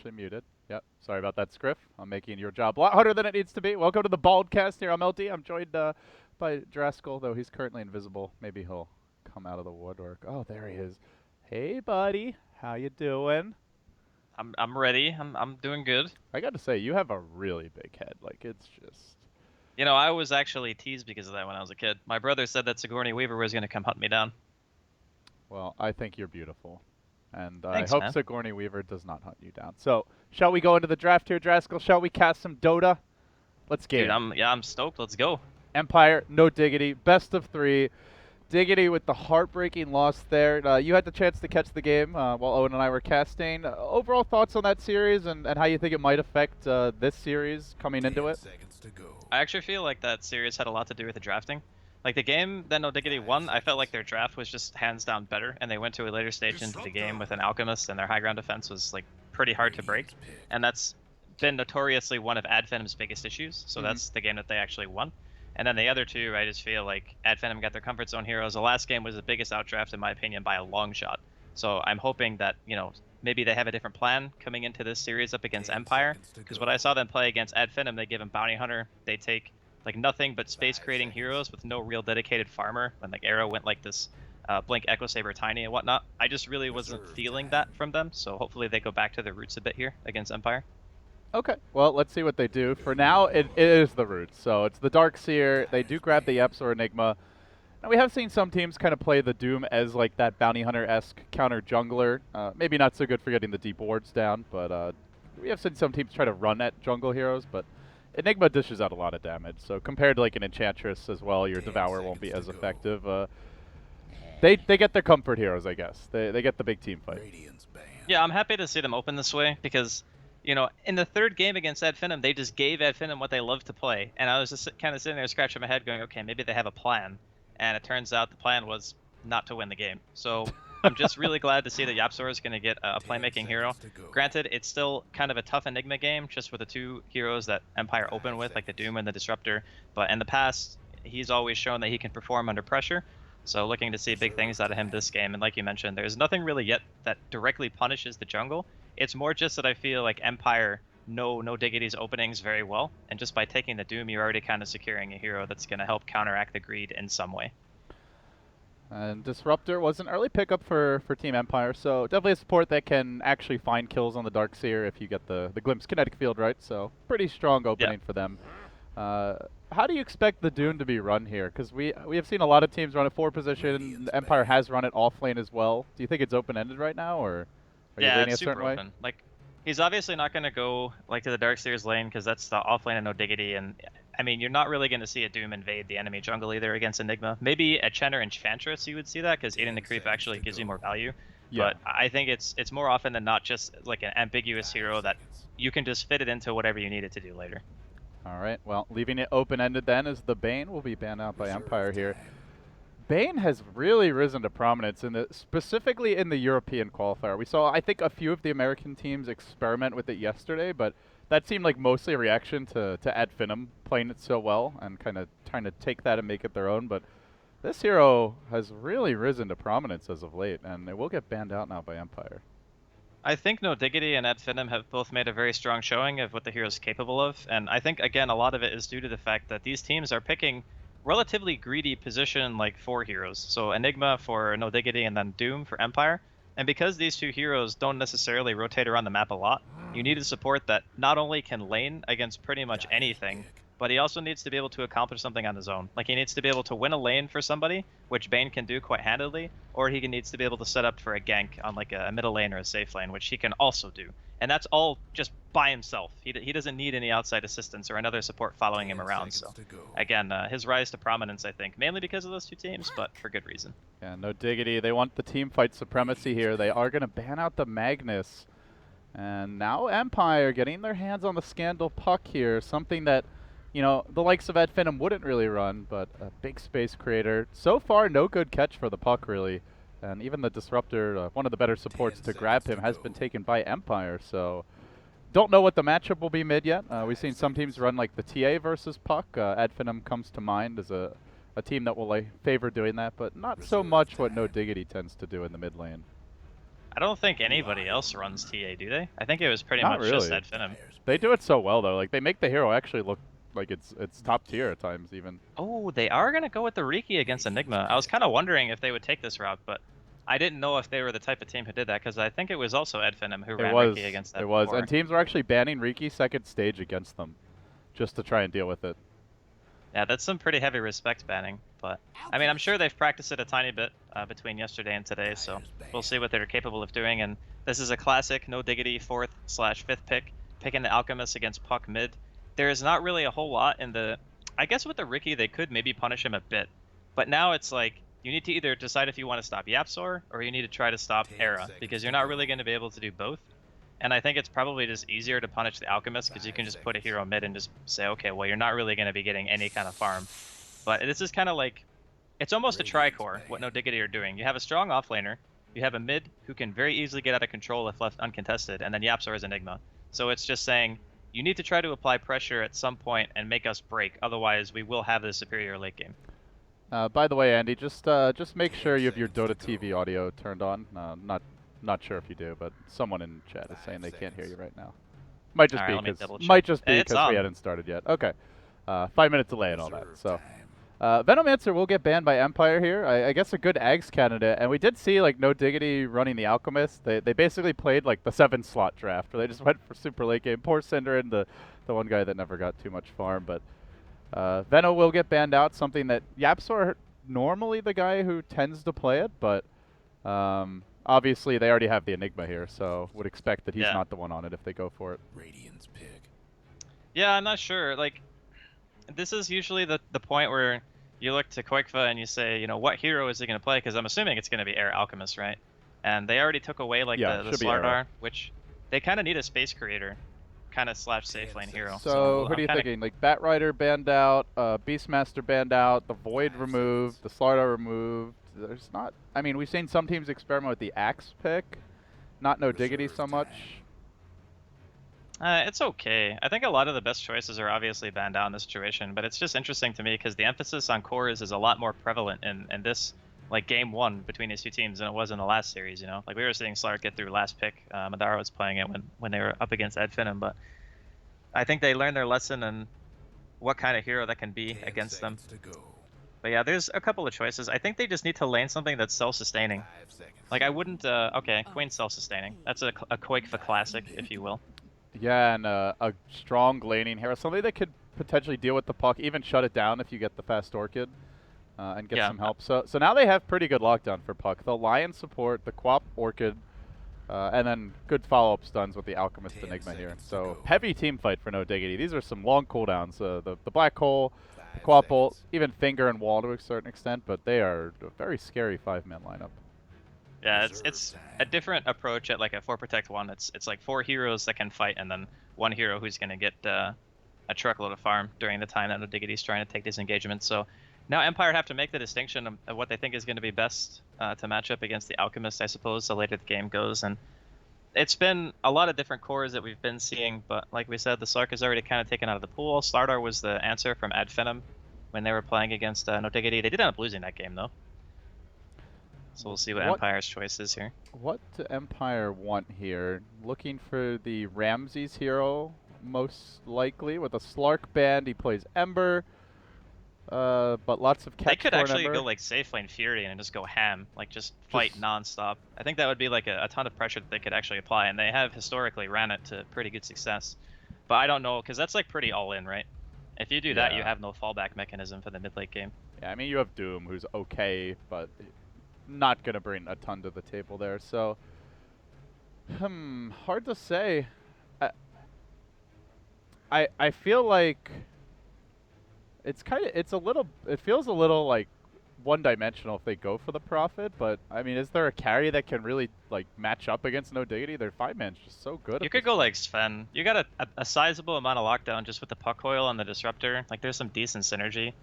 actually muted. Yep. Sorry about that, Scriff. I'm making your job a lot harder than it needs to be. Welcome to the Baldcast here. I'm LD. I'm joined by Draskell, though he's currently invisible. Maybe he'll come out of the woodwork. Oh, there he is. Hey, buddy. How you doing? I'm ready. I'm doing good. I got to say, you have a really big head. Like, it's just... You know, I was actually teased because of that when I was a kid. My brother said that Sigourney Weaver was going to come hunt me down. Well, I think you're beautiful. And I Thanks, hope man. Sigourney Weaver does not hunt you down. So, shall we go into the draft here, Draskell? Shall we cast some Dota? Let's Dude, game. I'm stoked. Let's go. Empire, no Diggity, best of three. Diggity with the heartbreaking loss there. You had the chance to catch the game while Owen and I were casting. Overall thoughts on that series and how you think it might affect this series coming into it? I actually feel like that series had a lot to do with the drafting. Like the game that No Diggity won, I felt like their draft was just hands down better, and they went to a later stage into the game with an Alchemist, and their high ground defense was like pretty hard to break, and that's been notoriously one of Ad Venom's biggest issues. So that's the game that they actually won. And then the other two, I just feel like Ad Venom got their comfort zone heroes. The last game was the biggest outdraft in my opinion by a long shot. So I'm hoping that, you know, maybe they have a different plan coming into this series up against Empire. Because what I saw them play against Ad Venom, they give him Bounty Hunter. They take like nothing but space creating heroes with no real dedicated farmer. When like Arrow went like this Blink Echo Saber Tiny and whatnot. I just really wasn't feeling that from them. So hopefully they go back to their roots a bit here against Empire. Okay, well, let's see what they do. For now, it is the Roots. So it's the Darkseer. They do grab the Eps or Enigma. Now, we have seen some teams kind of play the Doom as like that Bounty Hunter-esque counter jungler. Maybe not so good for getting the deep wards down, but we have seen some teams try to run at jungle heroes, but Enigma dishes out a lot of damage. So compared to like an Enchantress as well, your Devour won't be as effective. They get their comfort heroes, I guess. They get the big team fight. Yeah, I'm happy to see them open this way because, you know, in the third game against Ad Venom, they just gave Ad Venom what they love to play. And I was just kind of sitting there scratching my head going, okay, maybe they have a plan. And it turns out the plan was not to win the game. So I'm just really glad to see that Yapzor is going to get a playmaking hero. Granted, it's still kind of a tough Enigma game just with the two heroes that Empire open with, like the Doom and the Disruptor. But in the past, he's always shown that he can perform under pressure. So looking to see big things out of him this game. And like you mentioned, there's nothing really yet that directly punishes the jungle. It's more just that I feel like Empire know No Diggity's openings very well, and just by taking the Doom, you're already kind of securing a hero that's going to help counteract the greed in some way. And Disruptor was an early pickup for Team Empire, so definitely a support that can actually find kills on the Darkseer if you get the Glimpse kinetic field right, so pretty strong opening for them. How do you expect the Doom to be run here? Because we have seen a lot of teams run at 4 position. Empire has run it off lane as well. Do you think it's open-ended right now, or are you Yeah, leaning it's a certain super way? open. Like, he's obviously not going to go like to the Darkseer's lane because that's the off lane of No Diggity, and I mean, you're not really going to see a Doom invade the enemy jungle either against Enigma. Maybe a Chen or Enchantress you would see that because aiding the creep actually gives you more value. Yeah. But I think it's more often than not just like an ambiguous hero that you can just fit it into whatever you need it to do later. All right, well, leaving it open-ended then is the Bane will be banned out by Empire here. Bane has really risen to prominence, specifically in the European qualifier. We saw, I think, a few of the American teams experiment with it yesterday, but that seemed like mostly a reaction to Ad Venom playing it so well and kind of trying to take that and make it their own. But this hero has really risen to prominence as of late, and it will get banned out now by Empire. I think No Diggity and Ad Venom have both made a very strong showing of what the hero is capable of, and I think again a lot of it is due to the fact that these teams are picking relatively greedy position like 4 heroes. So Enigma for No Diggity and then Doom for Empire. And because these two heroes don't necessarily rotate around the map a lot, you need a support that not only can lane against pretty much anything, but he also needs to be able to accomplish something on his own. Like he needs to be able to win a lane for somebody, which Bane can do quite handily, or he needs to be able to set up for a gank on like a middle lane or a safe lane, which he can also do. And that's all just by himself. He doesn't need any outside assistance or another support following him around. So again, his rise to prominence, I think, mainly because of those two teams, but for good reason. Yeah, No Diggity. They want the team fight supremacy here. They are going to ban out the Magnus. And now Empire getting their hands on the Scandal Puck here, something that, you know, the likes of Ad Venom wouldn't really run, but a big space creator. So far, no good catch for the Puck, really. And even the Disruptor, one of the better supports to grab him, has been taken by Empire, so don't know what the matchup will be mid yet. We've seen some teams run like the TA versus Puck. Ad Venom comes to mind as a team that will favor doing that, but not so much what No Diggity tends to do in the mid lane. I don't think anybody else runs TA, do they? I think it was pretty Not much just really. Ed Finham. They do it so well though. Like they make the hero actually look like it's top tier at times even. Oh, they are gonna go with the Riki against Enigma. I was kind of wondering if they would take this route, but I didn't know if they were the type of team who did that because I think it was also Ed Finham who ran Riki against that It was, before. and teams were actually banning Riki second stage against them, just to try and deal with it. Yeah, that's some pretty heavy respect banning, but I mean, I'm sure they've practiced it a tiny bit between yesterday and today, so we'll see what they're capable of doing. And this is a classic no diggity 4th/5th pick, picking the Alchemist against Puck mid. There is not really a whole lot in the. I guess with the Riki, they could maybe punish him a bit, but now it's like you need to either decide if you want to stop Yapsor or you need to try to stop Era because you're not really going to be able to do both. And I think it's probably just easier to punish the Alchemist because you can just put a hero mid and just say, okay, well, you're not really going to be getting any kind of farm. But this is kind of like, it's almost a tricore, what No Diggity are doing. You have a strong offlaner, you have a mid who can very easily get out of control if left uncontested, and then Yapsor is Enigma. So it's just saying, you need to try to apply pressure at some point and make us break, otherwise we will have the superior late game. By the way, Andy, just make sure you have your Dota TV audio turned on. Not sure if you do, but someone in chat is saying they can't hear you right now. Might just Alright, be let me because double check. we hadn't started yet. Okay, 5-minute delay and all that. So, Venomancer will get banned by Empire here. I guess a good Ags candidate, and we did see like No Diggity running the Alchemist. They basically played like the 7-slot draft, where they just went for super late game. Poor Synderen, the one guy that never got too much farm, but Veno will get banned out. Something that Yapsor normally the guy who tends to play it, but obviously they already have the Enigma here, so would expect that he's not the one on it if they go for it. Radiant's pick. Yeah, I'm not sure. Like, this is usually the point where you look to Qualifier and you say, you know, what hero is he going to play? Because I'm assuming it's going to be Air Alchemist, right? And they already took away like the Slardar, which they kind of need a space creator, kind of / safe lane hero. So who are you thinking? Like Batrider banned out, Beastmaster banned out, the Void removed, the Slardar removed. There's not. I mean, we've seen some teams experiment with the Axe pick, not No Diggity so much. It's okay. I think a lot of the best choices are obviously banned out in this situation, but it's just interesting to me because the emphasis on cores is a lot more prevalent in this like game 1 between these two teams than it was in the last series. You know, like we were seeing Slark get through last pick. Madara was playing it when they were up against Ed Finham, but I think they learned their lesson and what kind of hero that can be against them. But yeah, there's a couple of choices. I think they just need to lane something that's self-sustaining. Like I wouldn't. Okay, Queen's self-sustaining. That's a Qualifier classic, if you will. Yeah, and a strong laning hero, something that could potentially deal with the puck, even shut it down if you get the fast Orchid, and get some help. So now they have pretty good lockdown for puck. The Lion support, the Quap Orchid, and then good follow-up stuns with the Alchemist Enigma here. So heavy team fight for No Diggity. These are some long cooldowns. The Black Hole, the Quap Bolt, even Finger and Wall to a certain extent, but they are a very scary 5-man lineup. Yeah, it's a different approach at like a 4 Protect 1. It's like 4 heroes that can fight and then 1 hero who's going to get a truckload of farm during the time that No Diggity's trying to take these engagements. So now Empire have to make the distinction of what they think is going to be best to match up against the Alchemist, I suppose, the later the game goes. And it's been a lot of different cores that we've been seeing, but like we said, the Slark is already kind of taken out of the pool. Slardar was the answer from Ad Finham when they were playing against No Diggity. They did end up losing that game, though. So we'll see what Empire's choice is here. What do Empire want here? Looking for the Ramses hero, most likely. With a Slark band, he plays Ember. But lots of catch. They could actually go like safe lane Fury and just go ham, like just fight nonstop. I think that would be like a ton of pressure that they could actually apply, and they have historically ran it to pretty good success. But I don't know, because that's like pretty all in, right? If you do that, you have no fallback mechanism for the mid-late game. Yeah, I mean, you have Doom, who's okay, but not going to bring a ton to the table there. So, hard to say. I feel like it feels a little like one-dimensional if they go for the Prophet, but I mean, is there a carry that can really like match up against No Diggity? Their 5-man's just so good. You could go like Sven. You got a sizable amount of lockdown just with the Puck Coil and the Disruptor. Like there's some decent synergy.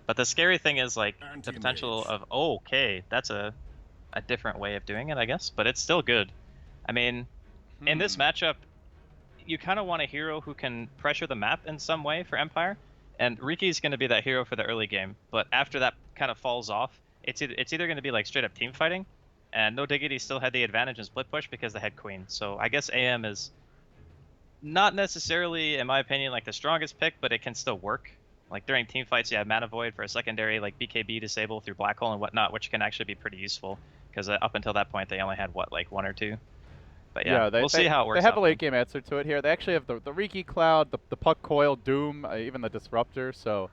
But the scary thing is like the potential of, okay, that's a different way of doing it, I guess, but it's still good. I mean, in this matchup, you kind of want a hero who can pressure the map in some way for Empire, and Riki's going to be that hero for the early game, but after that kind of falls off, it's either going to be like straight up team fighting, and No Diggity still had the advantage in split push because they had queen. So I guess AM is not necessarily, in my opinion, like the strongest pick, but it can still work. Like during team fights, you have Mana Void for a secondary, like BKB disable through Black Hole and whatnot, which can actually be pretty useful. Because up until that point, they only had what, like 1 or 2. But yeah, Yeah, we'll see how it they works have out. a late game answer to it here. They actually have the Riki Cloud, the Puck Coil, Doom, even the Disruptor. So,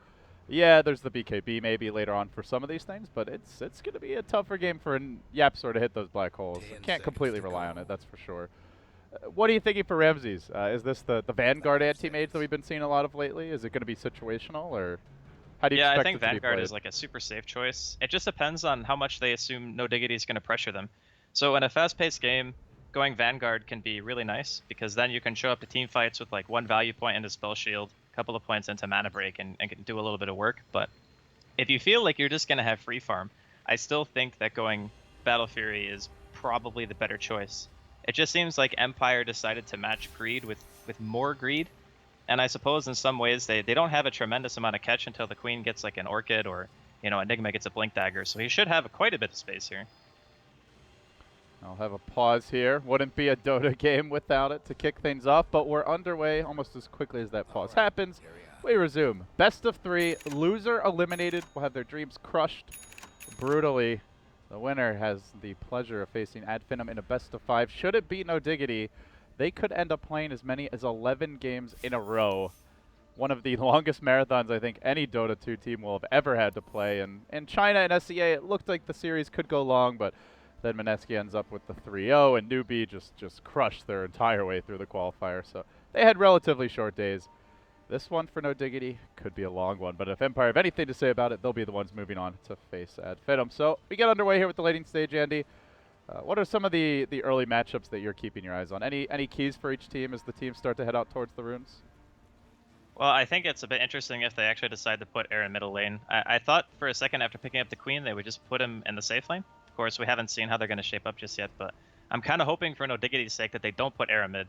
yeah, there's the BKB maybe later on for some of these things, but it's going to be a tougher game for YapzOr to hit those black holes. Can't completely rely on it, that's for sure. What are you thinking for Ramses? Is this the Vanguard anti-mage that we've been seeing a lot of lately? Is it going to be situational, or how do you Yeah, I expect think it to be Vanguard played? is like a super safe choice. It just depends on how much they assume No Diggity is going to pressure them. So in a fast-paced game, going Vanguard can be really nice because then you can show up to team fights with like 1 value point into Spell Shield, a couple of points into Mana Break, and can do a little bit of work. But if you feel like you're just going to have free farm, I still think that going Battle Fury is probably the better choice. It just seems like Empire decided to match greed with more greed, and I suppose in some ways they don't have a tremendous amount of catch until the queen gets like an Orchid or, you know, Enigma gets a Blink Dagger, so he should have quite a bit of space here. I'll have a pause here. Wouldn't be a Dota game without it to kick things off, but we're underway almost as quickly as that pause happens. We resume. Best of 3. Loser eliminated will have their dreams crushed brutally. The winner has the pleasure of facing Adfinum in a best of 5. Should it be No Diggity, they could end up playing as many as 11 games in a row. One of the longest marathons I think any Dota 2 team will have ever had to play. And in China and SEA, it looked like the series could go long, but then Mineski ends up with the 3-0, and Newbie just crushed their entire way through the qualifier. So they had relatively short days. This one for No Diggity could be a long one, but if Empire have anything to say about it, they'll be the ones moving on to face Adfinum. So we get underway here with the laning stage, Andy. What are some of the early matchups that you're keeping your eyes on? Any keys for each team as the teams start to head out towards the runes? Well, I think it's a bit interesting if they actually decide to put Air in middle lane. I thought for a second after picking up the queen they would just put him in the safe lane. Of course, we haven't seen how they're going to shape up just yet, but I'm kind of hoping for No Diggity's sake that they don't put Air in mid.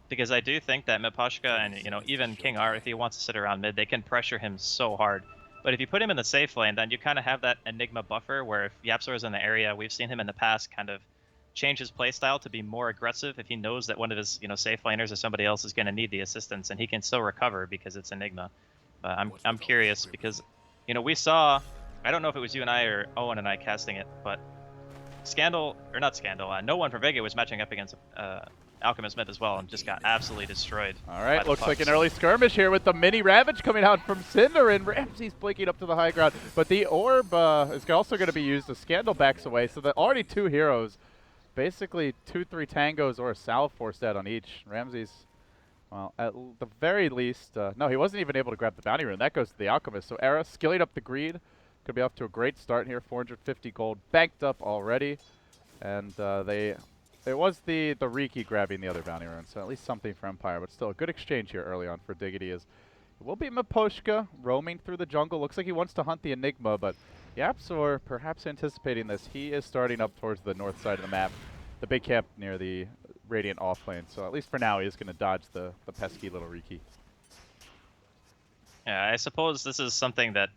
Because I do think that Miposhka and, you know, even King R, if he wants to sit around mid, they can pressure him so hard. But if you put him in the safe lane, then you kind of have that Enigma buffer where if YapzOr is in the area, we've seen him in the past kind of change his playstyle to be more aggressive if he knows that one of his, you know, safe laners or somebody else is going to need the assistance, and he can still recover because it's Enigma. But I'm curious because, you know, we saw, I don't know if it was you and I or Owen and I casting it, but Scandal, or not Scandal, no one from Vega was matching up against Alchemist mid as well and just got absolutely destroyed. All right, looks like an early skirmish here with the mini Ravage coming out from Cinder, and Ramsey's blinking up to the high ground. But the Orb is also going to be used as Scandal backs away, so that already 2 heroes, basically 2-3 tangos or a salve forced out on each. Ramsey's, well, at the very least, no, he wasn't even able to grab the bounty rune. That goes to the Alchemist. So Era skilling up the greed. Could be off to a great start here. 450 gold banked up already. And it was the Riki grabbing the other bounty rune, so at least something for Empire, but still a good exchange here early on for Diggity. It will be Miposhka roaming through the jungle. Looks like he wants to hunt the Enigma, but YapzOr, perhaps anticipating this, he is starting up towards the north side of the map, the big camp near the Radiant off lane. So at least for now, he is going to dodge the pesky little Riki. Yeah, I suppose this is something that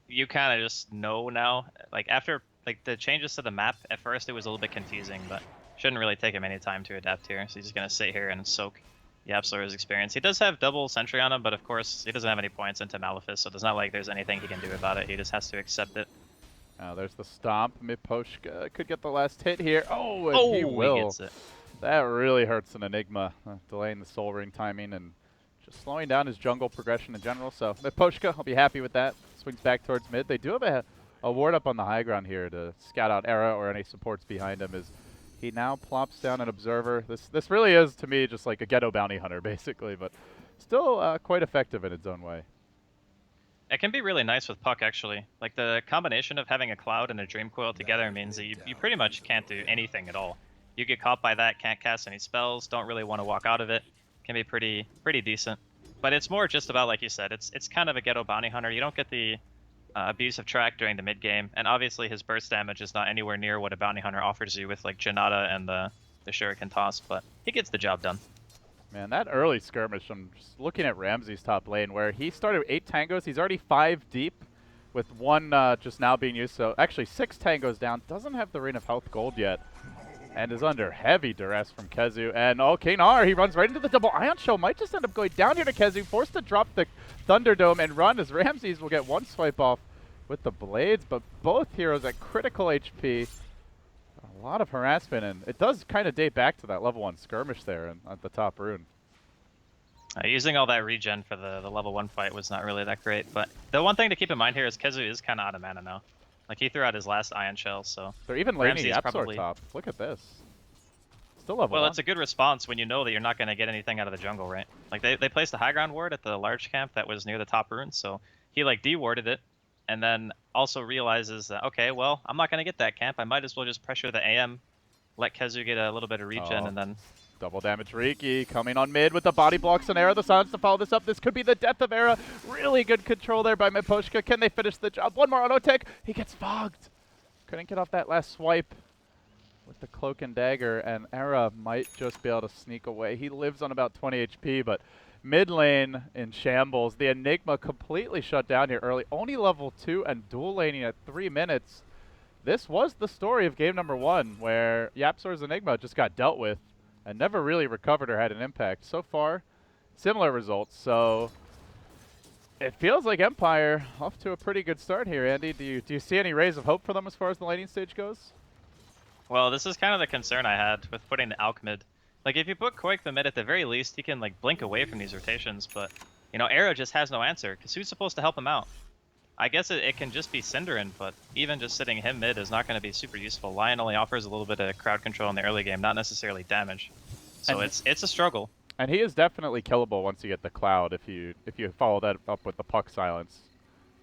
you kind of just know now. Like after like the changes to the map, at first it was a little bit confusing, but shouldn't really take him any time to adapt here. So he's just gonna sit here and soak YapzOr's experience. He does have double sentry on him, but of course he doesn't have any points into Malefice, so it's not like there's anything he can do about it. He just has to accept it. There's the stomp. Miposhka could get the last hit here. Oh, and he will. He gets it. That really hurts an Enigma, delaying the Soul Ring timing and just slowing down his jungle progression in general. So Miposhka, I'll be happy with that. Swings back towards mid. They do have a ward up on the high ground here to scout out Era or any supports behind him. As he now plops down an observer. This really is, to me, just like a ghetto bounty hunter, basically, but still quite effective in its own way. It can be really nice with Puck, actually. Like, the combination of having a Cloud and a Dream Coil together means that you pretty much can't do anything at all. You get caught by that, can't cast any spells, don't really want to walk out of it. Can be pretty decent. But it's more just about, like you said, it's kind of a ghetto bounty hunter. You don't get the abusive track during the mid game, and obviously his burst damage is not anywhere near what a bounty hunter offers you with like Janata and the Shuriken toss, but he gets the job done. Man, that early skirmish, I'm just looking at Ramsey's top lane where he started with 8 tangos. He's already 5 deep. with one just now being used. So actually 6 tangos down, doesn't have the Ring of Health gold yet, and is under heavy duress from Kezu. And oh, Knar, he runs right into the double Ion Shell, might just end up going down here to Kezu, forced to drop the Thunderdome and run as Ramses will get one swipe off with the blades, but both heroes at critical HP. A lot of harassment, and it does kind of date back to that level 1 skirmish there at the top rune. Using all that regen for the level 1 fight was not really that great, but the one thing to keep in mind here is Kezu is kind of out of mana now. Like, he threw out his last Ion Shell, so... They're even laning Ramses Yapzor probably... top. Look at this. Still level Well, 1. it's a good response when you know that you're not going to get anything out of the jungle, right? Like, they placed a high ground ward at the large camp that was near the top rune, so he, like, de-warded it, and then also realizes that, okay, well, I'm not going to get that camp. I might as well just pressure the AM, let Kezu get a little bit of regen, and then... Double damage Riki coming on mid with the body blocks and Era. The silence to follow this up. This could be the death of Era. Really good control there by Miposhka. Can they finish the job? One more auto tech. He gets fogged. Couldn't get off that last swipe with the cloak and dagger, and Era might just be able to sneak away. He lives on about 20 HP, but mid lane in shambles. The Enigma completely shut down here early. Only level 2 and dual laning at 3 minutes. This was the story of game number 1, where Yapzor's Enigma just got dealt with and never really recovered or had an impact. So far, similar results. So it feels like Empire off to a pretty good start here. Andy, do you see any rays of hope for them as far as the laning stage goes? Well, this is kind of the concern I had with putting the Alch mid. Like, if you put Quake the mid, at the very least, he can, like, blink away from these rotations, but, you know, Era just has no answer, because who's supposed to help him out? I guess it can just be Cinderin, but even just sitting him mid is not going to be super useful. Lion only offers a little bit of crowd control in the early game, not necessarily damage. So and it's a struggle. And he is definitely killable once you get the Cloud if you follow that up with the Puck Silence.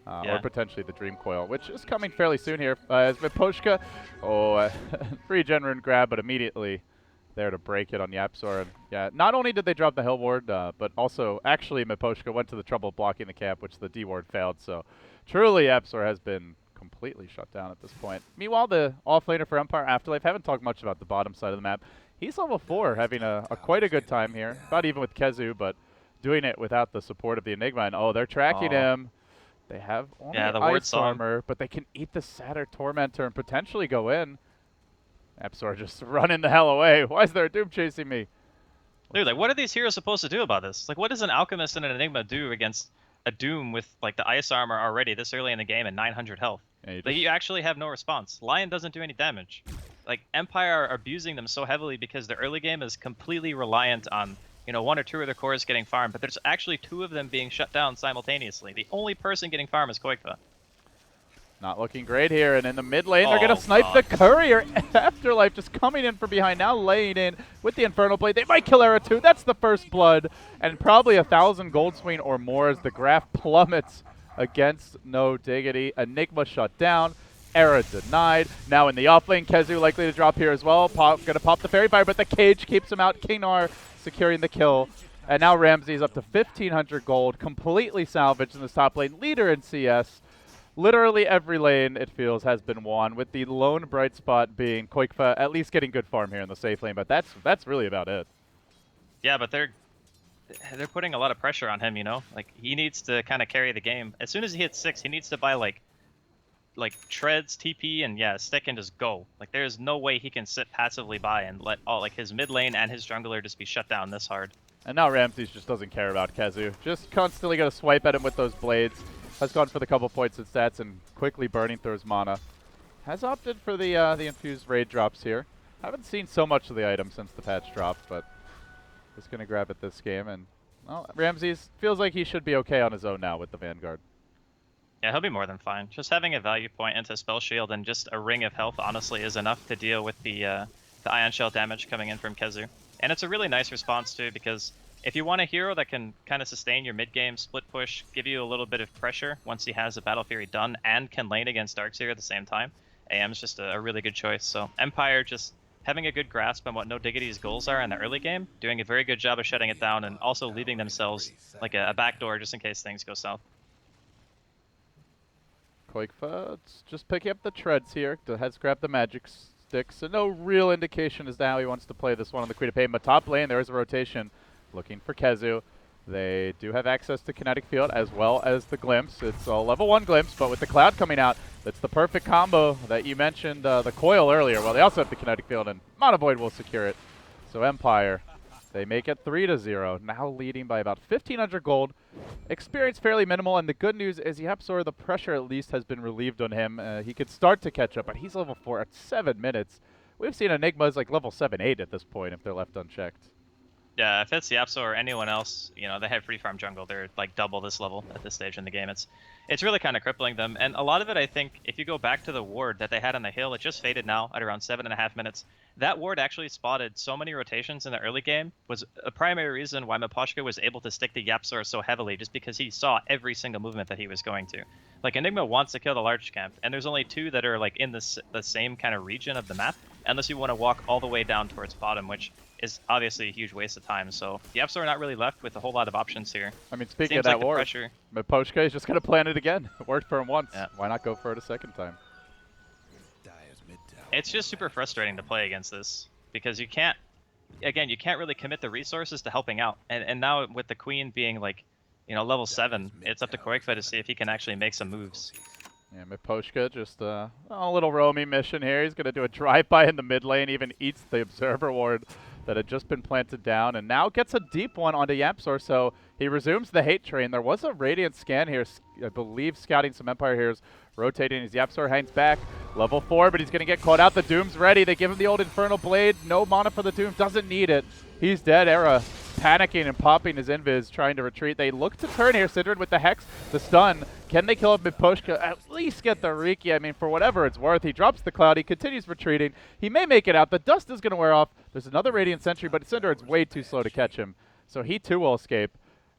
Or potentially the Dream Coil, which is coming fairly soon here. As Miposhka, regen rune grab, but immediately there to break it on Yapzor. And yeah, not only did they drop the Hill Ward, but also actually Miposhka went to the trouble of blocking the camp, which the D Ward failed. So truly Yapzor has been completely shut down at this point. Meanwhile, the offlaner for Empire Afterlife, haven't talked much about the bottom side of the map. He's level 4, having a quite a good time here. About even with Kezu, but doing it without the support of the Enigma. And oh, they're tracking him. They have only the ice armor, but they can eat the Satyr Tormentor and potentially go in. Yapzor just running the hell away. Why is there a Doom chasing me? Dude, like, what are these heroes supposed to do about this? Like, what does an Alchemist and an Enigma do against a Doom with, like, the ice armor already this early in the game and 900 health? Yeah, you actually have no response. Lion doesn't do any damage. Like, Empire are abusing them so heavily because the early game is completely reliant on, you know, 1 or 2 of their cores getting farmed, but there's actually 2 of them being shut down simultaneously. The only person getting farm is Koikva. Not looking great here, and in the mid lane, they're going to snipe the Courier. Afterlife just coming in from behind, now laying in with the Infernal Blade. They might kill Era too. That's the first blood, and probably 1,000 gold swing or more as the graph plummets against No Diggity. Enigma shut down. Era denied. Now in the offlane, Kezu likely to drop here as well. Gonna pop the Fairy Fire, but the cage keeps him out. Knar securing the kill. And now Ramses up to 1,500 gold, completely salvaged in this top lane. Leader in CS. Literally every lane, it feels, has been won, with the lone bright spot being Koikva at least getting good farm here in the safe lane, but that's really about it. Yeah, but they're putting a lot of pressure on him, you know? Like, he needs to kind of carry the game. As soon as he hits 6, he needs to buy, like treads, TP, and stick and just go. Like, there's no way he can sit passively by and let all, like, his mid lane and his jungler just be shut down this hard. And now Ramses just doesn't care about Kezu. Just constantly gonna swipe at him with those blades. Has gone for the couple points in stats and quickly burning through his mana. Has opted for the infused raid drops here. Haven't seen so much of the item since the patch dropped, but just gonna grab it this game. And well, Ramses feels like he should be okay on his own now with the Vanguard. Yeah, he'll be more than fine. Just having a value point into Spell Shield and just a ring of health, honestly, is enough to deal with the Ion Shell damage coming in from Kezu. And it's a really nice response, too, because if you want a hero that can kind of sustain your mid-game split push, give you a little bit of pressure once he has a Battle Fury done, and can lane against Darkseer at the same time, AM's just a really good choice. So Empire just having a good grasp on what No Diggity's goals are in the early game, doing a very good job of shutting it down, and also leaving themselves like a backdoor just in case things go south. Koikva just picking up the treads here. Has grabbed the magic stick, so no real indication as to how he wants to play this one on the Queen of Pain. But top lane, there is a rotation looking for Kezu. They do have access to Kinetic Field as well as the Glimpse. It's a level 1 Glimpse, but with the Cloud coming out, that's the perfect combo that you mentioned, the Coil earlier. Well, they also have the Kinetic Field, and Monovoid will secure it. So Empire, they make it 3-0, now leading by about 1,500 gold. Experience fairly minimal, and the good news is Yapzor, the pressure at least has been relieved on him. He could start to catch up, but he's level 4 at 7 minutes. We've seen Enigmas like level 7-8 at this point if they're left unchecked. Yeah, if it's Yapzor or anyone else, you know, they have free farm jungle. They're like double this level at this stage in the game. It's really kind of crippling them. And a lot of it, I think, if you go back to the ward that they had on the hill, it just faded now at around 7.5 minutes. That ward actually spotted so many rotations in the early game, was a primary reason why Miposhka was able to stick to Yapzor so heavily, just because he saw every single movement that he was going to. Like, Enigma wants to kill the large camp, and there's only 2 that are like in the same kind of region of the map, unless you want to walk all the way down towards bottom, which is obviously a huge waste of time. So the Yapzor are not really left with a whole lot of options here. I mean, speaking of that ward, Miposhka is just going to plan it again. It worked for him once. Yeah. Why not go for it a second time? It's just super frustrating to play against this, because you can't really commit the resources to helping out. And now with the Queen being like, you know, level 7, it's up to Qualifier to see if he can actually make some moves. Yeah, Miposhka just a little roaming mission here. He's going to do a drive-by in the mid lane, even eats the Observer ward that had just been planted down, and now gets a deep one onto Yapzor, so he resumes the hate train. There was a Radiant scan here, I believe, scouting some Empire heroes, rotating as Yapzor hangs back. Level 4, but he's going to get caught out. The Doom's ready. They give him the old Infernal Blade. No mana for the Doom. Doesn't need it. He's dead. Era panicking and popping his invis, trying to retreat. They look to turn here. Sidrid with the Hex, the stun. Can they kill up Miposhka? At least get the Riki. I mean, for whatever it's worth. He drops the Cloud. He continues retreating. He may make it out. The dust is going to wear off. There's another Radiant Sentry, but Sidrid's way too slow to catch him. So he too will escape.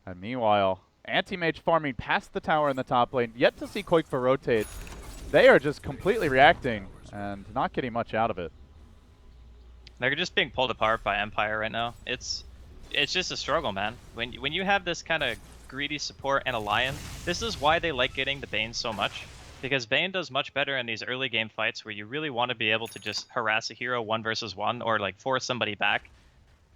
And meanwhile, Anti-Mage farming past the tower in the top lane. Yet to see Qualifier rotate. They are just completely reacting and not getting much out of it. They're just being pulled apart by Empire right now. It's just a struggle, man. When you have this kind of greedy support and a Lion, this is why they like getting the Bane so much. Because Bane does much better in these early game fights where you really want to be able to just harass a hero 1 versus 1 or like force somebody back.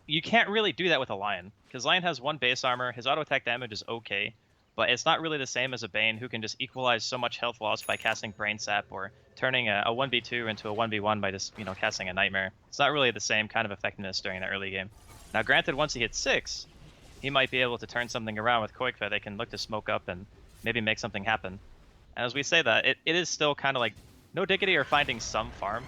You can't really do that with a Lion, because Lion has 1 base armor, his auto attack damage is okay, but it's not really the same as a Bane who can just equalize so much health loss by casting Brain Sap or turning a 1v2 into a 1v1 by just, you know, casting a Nightmare. It's not really the same kind of effectiveness during the early game. Now granted, once he hits 6, he might be able to turn something around with Qualifier. They can look to smoke up and maybe make something happen. And as we say that, it is still kind of like, no Diggity are finding some farm.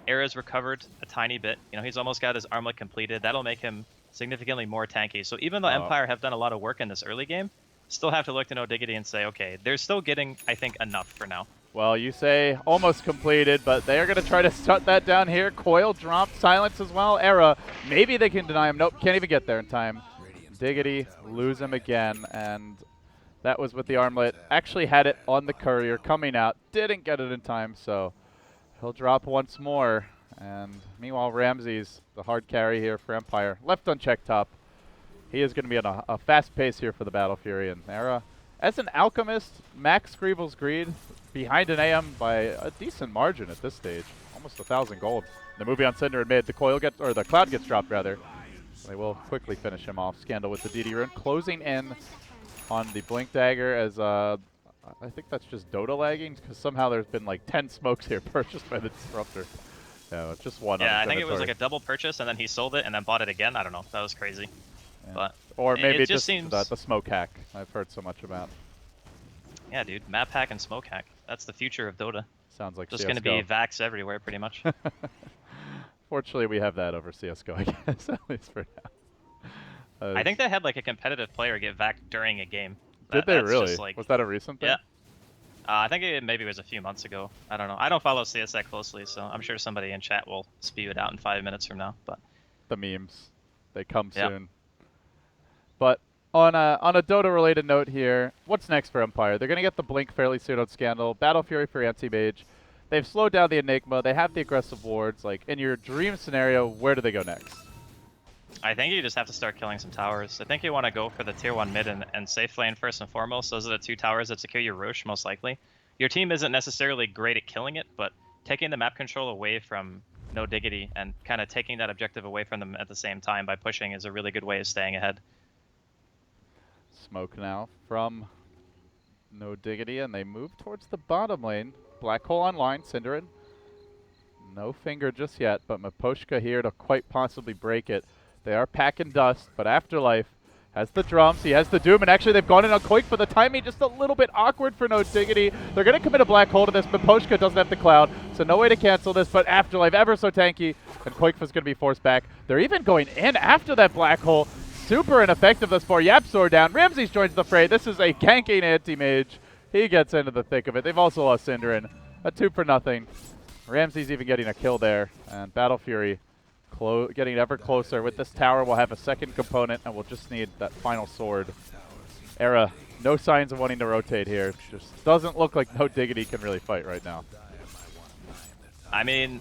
Era's recovered a tiny bit. You know, he's almost got his armlet completed. That'll make him significantly more tanky. So even though Empire have done a lot of work in this early game, still have to look to no Diggity and say, okay, they're still getting, I think, enough for now. Well, you say almost completed, but they are going to try to shut that down here. Coil dropped, silence as well. Era, maybe they can deny him. Nope, can't even get there in time. Diggity, lose him again, and that was with the armlet. Actually had it on the courier coming out, didn't get it in time, so he'll drop once more. And meanwhile, Ramses, the hard carry here for Empire, left unchecked top. He is going to be on a fast pace here for the Battle Fury. And Era, as an Alchemist, Max Screeble's Greed behind an AM by a decent margin at this stage. Almost 1,000 gold. The movie on Cinder and mid, the Cloud gets dropped rather. They will quickly finish him off. Scandal with the DD rune. Closing in on the Blink Dagger as I think that's just Dota lagging, because somehow there's been like 10 smokes here purchased by the Disruptor. No, it's just one. Yeah, I think it was like a double purchase and then he sold it and then bought it again. I don't know. That was crazy. Yeah. But or maybe it just seems the smoke hack I've heard so much about. Yeah, dude. Map hack and smoke hack. That's the future of Dota. Sounds like just going to be Vax everywhere, pretty much. Fortunately, we have that over CSGO, I guess, at least for now. I think they had like a competitive player get Vac during a game. Did they really? Like, was that a recent thing? Yeah. I think maybe it was a few months ago. I don't know. I don't follow CS that closely, so I'm sure somebody in chat will spew it out in 5 minutes from now. But the memes, they come soon. But on a Dota-related note here, what's next for Empire? They're going to get the Blink fairly soon on Scandal. Battle Fury for Anti-Mage. They've slowed down the Enigma. They have the aggressive wards. Like, in your dream scenario, where do they go next? I think you just have to start killing some towers. I think you want to go for the tier 1 mid and safe lane first and foremost. Those are the 2 towers that secure your Roche most likely. Your team isn't necessarily great at killing it, but taking the map control away from no Diggity and kind of taking that objective away from them at the same time by pushing is a really good way of staying ahead. Smoke now from No Diggity, and they move towards the bottom lane. Black hole online, Cinderin. No finger just yet, but Miposhka here to quite possibly break it. They are packing dust, but Afterlife has the drums, he has the Doom, and actually they've gone in on Quake, but the timing just a little bit awkward for No Diggity. They're going to commit a black hole to this, but Miposhka doesn't have the cloud, so no way to cancel this, but Afterlife ever so tanky, and Quake was going to be forced back. They're even going in after that black hole. Super ineffective thus far. Yapzor down. Ramses joins the fray. This is a ganking anti-mage. He gets into the thick of it. They've also lost Cinderin. A 2 for nothing. Ramses even getting a kill there. And Battle Fury getting ever closer. With this tower, we'll have a second component, and we'll just need that final sword. Era, no signs of wanting to rotate here. Just doesn't look like No Diggity can really fight right now. I mean,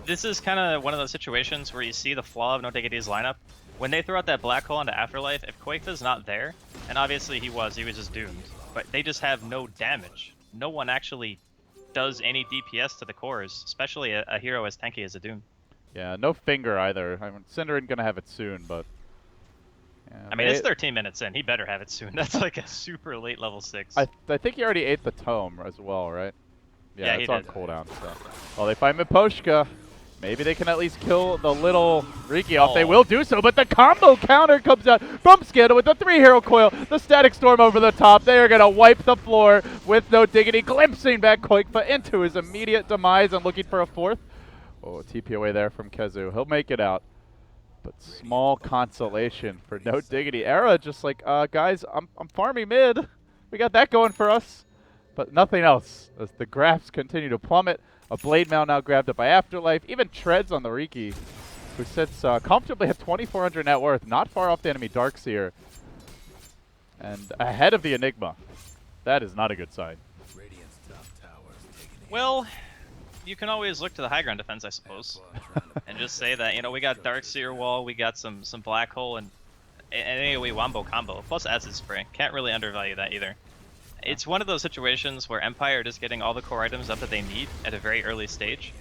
this is kind of one of those situations where you see the flaw of No Diggity's lineup. When they throw out that black hole onto Afterlife, if Quake's not there, and obviously he was just doomed, but they just have no damage. No one actually does any DPS to the cores, especially a hero as tanky as a Doom. Yeah, no finger either. I mean, Cinderin gonna have it soon, but... Yeah, I mean, it's 13 minutes in. He better have it soon. That's like a super late level 6. I think he already ate the tome as well, right? Yeah, it's on cooldown, so... Well, they find Miposhka. Maybe they can at least kill the little Riki off. They will do so, but the combo counter comes out from Scandal with the 3-hero coil. The Static Storm over the top. They are going to wipe the floor with No Diggity, glimpsing back Quakefa into his immediate demise and looking for a 4th. Oh, TP away there from Kezu. He'll make it out. But small consolation for No Diggity. Era just like, guys, I'm farming mid. We got that going for us. But nothing else as the graphs continue to plummet. A Blade Mail now grabbed up by Afterlife. Even Treads on the Riki, who sits comfortably at 2,400 net worth, not far off the enemy Darkseer. And ahead of the Enigma. That is not a good sign. Well, you can always look to the high ground defense, I suppose, and just say that, you know, we got Darkseer wall, we got some Black Hole, and an AoE Wombo combo, plus Acid Spray. Can't really undervalue that either. It's one of those situations where Empire are just getting all the core items up that they need at a very early stage.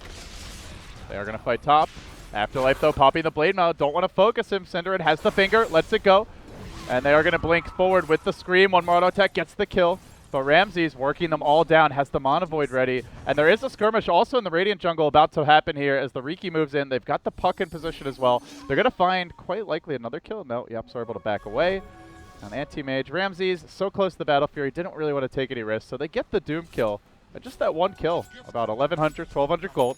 They are going to fight top. Afterlife, though, popping the Blade Mail. Don't want to focus him. Cinderin has the finger, lets it go. And they are going to blink forward with the Scream. One more auto attack gets the kill. But Ramses working them all down, has the Mana Void ready. And there is a skirmish also in the Radiant jungle about to happen here as the Riki moves in. They've got the puck in position as well. They're going to find quite likely another kill. No, Yapzor able to back away. An anti-mage. Ramses, so close to the Battle Fury, didn't really want to take any risks, so they get the Doom kill. And just that one kill, about 1,100, 1,200 gold.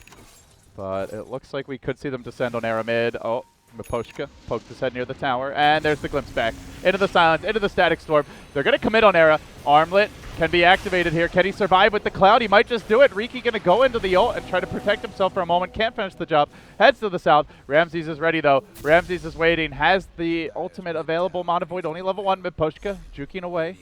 But it looks like we could see them descend on Aramid. Oh, Miposhka poked his head near the tower, and there's the glimpse back. Into the silence, into the Static Storm. They're going to commit on Era. Armlet can be activated here. Can he survive with the cloud? He might just do it. Riki going to go into the ult and try to protect himself for a moment. Can't finish the job. Heads to the south. Ramses is ready, though. Ramses is waiting. Has the ultimate available. Mana Void, only level 1. Miposhka juking away.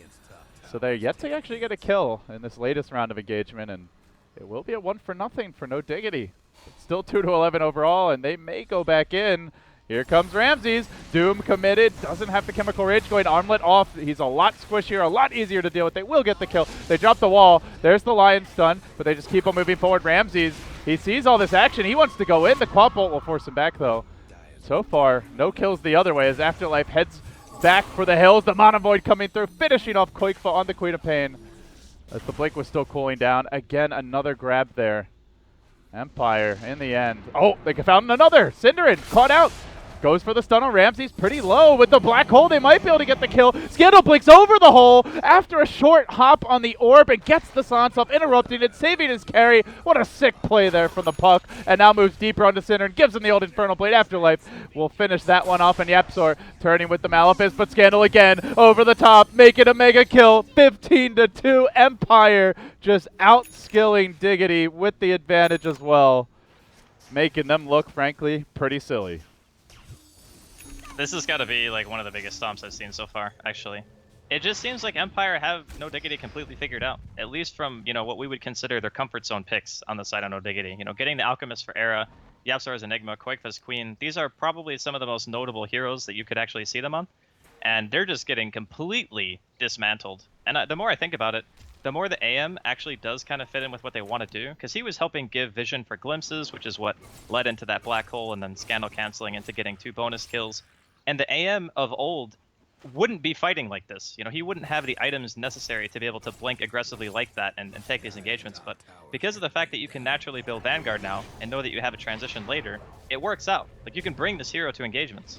So they're yet to actually get a kill in this latest round of engagement, and it will be a 1-for-0 for No Diggity. It's still 2-11 overall, and they may go back in. Here comes Ramses. Doom committed. Doesn't have the Chemical Rage going. Armlet off. He's a lot squishier, a lot easier to deal with. They will get the kill. They drop the wall. There's the Lion stun, but they just keep on moving forward. Ramses, he sees all this action. He wants to go in. The Quap Bolt will force him back, though. So far, no kills the other way as Afterlife heads back for the hills. The Mana Void coming through, finishing off Quakefa on the Queen of Pain as the Blink was still cooling down. Again, another grab there. Empire in the end. Oh, they found another. Cinderin caught out. Goes for the stun on Ramses, pretty low. With the black hole, they might be able to get the kill. Scandal blinks over the hole after a short hop on the orb and gets the silence up, interrupting it, saving his carry. What a sick play there from the puck. And now moves deeper onto Cinder and gives him the old Infernal Blade. Afterlife will finish that one off, and Yapzor turning with the Malefice, but Scandal again over the top, make it a mega kill. 15-2, Empire just outskilling Diggity with the advantage as well, making them look, frankly, pretty silly. This has got to be like one of the biggest stomps I've seen so far, actually. It just seems like Empire have No Diggity completely figured out, at least from, you know, what we would consider their comfort zone picks on the side of No Diggity. You know, getting the Alchemist for Era, Yapzor's Enigma, Quakefa's Queen. These are probably some of the most notable heroes that you could actually see them on, and they're just getting completely dismantled. And the more I think about it, the more the AM actually does kind of fit in with what they want to do, because he was helping give vision for glimpses, which is what led into that black hole, and then Scandal canceling into getting 2 bonus kills. And the AM of old wouldn't be fighting like this. You know, he wouldn't have the items necessary to be able to blink aggressively like that and take these engagements. But because of the fact that you can naturally build Vanguard now and know that you have a transition later, it works out. Like, you can bring this hero to engagements.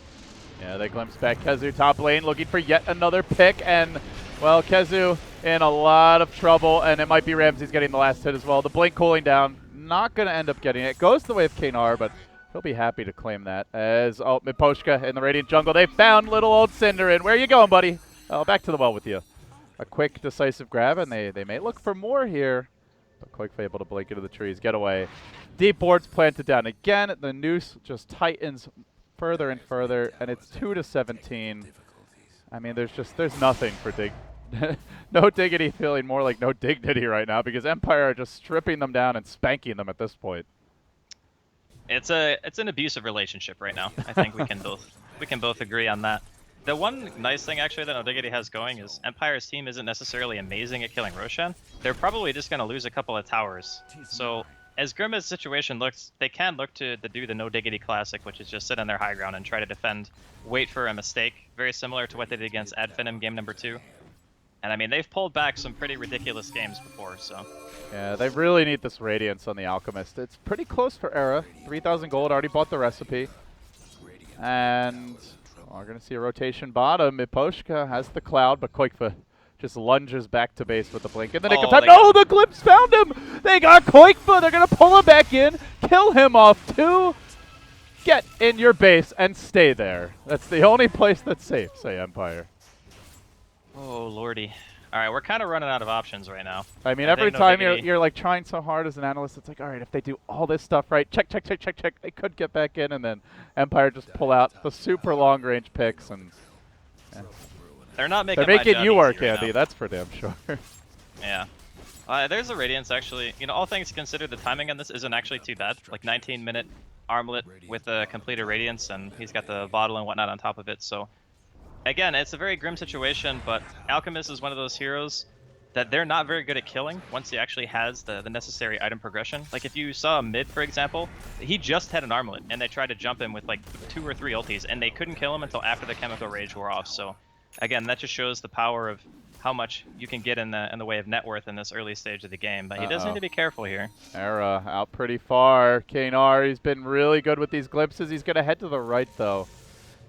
Yeah, they glimpse back Kezu top lane, looking for yet another pick, and, well, Kezu in a lot of trouble, and it might be Ramsey's getting the last hit as well. The blink cooling down, not going to end up getting it. Goes the way of Kanar, but he'll be happy to claim that. As, oh, Miposhka in the Radiant jungle, they found little old Cinder in. Where you going, buddy? Oh, back to the well with you. A quick, decisive grab, and they may look for more here. But Qualifier able to blink into the trees, get away. Deep boards planted down again. The noose just tightens further and further, and it's 2-17. I mean, there's nothing for no Diggity, feeling more like no dignity right now, because Empire are just stripping them down and spanking them at this point. It's an abusive relationship right now. I think we can both agree on that. The one nice thing actually that No Diggity has going is Empire's team isn't necessarily amazing at killing Roshan. They're probably just going to lose a couple of towers. So as grim as the situation looks, they can look to do the No Diggity classic, which is just sit on their high ground and try to defend, wait for a mistake, very similar to what they did against Adfinem game number 2. And I mean, they've pulled back some pretty ridiculous games before, so. Yeah, they really need this Radiance on the Alchemist. It's pretty close for Era. 3,000 gold, already bought the recipe. And we're going to see a rotation bottom. Miposhka has the Cloud, but Qualifier just lunges back to base with the blink. And then no, the Glimpse found him! They got Qualifier! They're going to pull him back in, kill him off too! Get in your base and stay there. That's the only place that's safe, say Empire. Oh, lordy. All right, we're kind of running out of options right now. I mean, every time you're like trying so hard as an analyst, it's like, all right, if they do all this stuff right, check, they could get back in, and then Empire just pull out the super long-range picks, and they're not making. They're making you work, Andy. Right, that's for damn sure. Yeah. There's a Radiance, actually. You know, all things considered, the timing on this isn't actually too bad. Like 19-minute armlet with a completed Radiance, and he's got the bottle and whatnot on top of it, so. Again, it's a very grim situation, but Alchemist is one of those heroes that they're not very good at killing once he actually has the necessary item progression. Like, if you saw Mid, for example, he just had an armlet, and they tried to jump him with like 2 or 3 ultis, and they couldn't kill him until after the Chemical Rage wore off. So, again, that just shows the power of how much you can get in the way of net worth in this early stage of the game. But he does need to be careful here. Era out pretty far. Kanar, he's been really good with these glimpses. He's going to head to the right, though.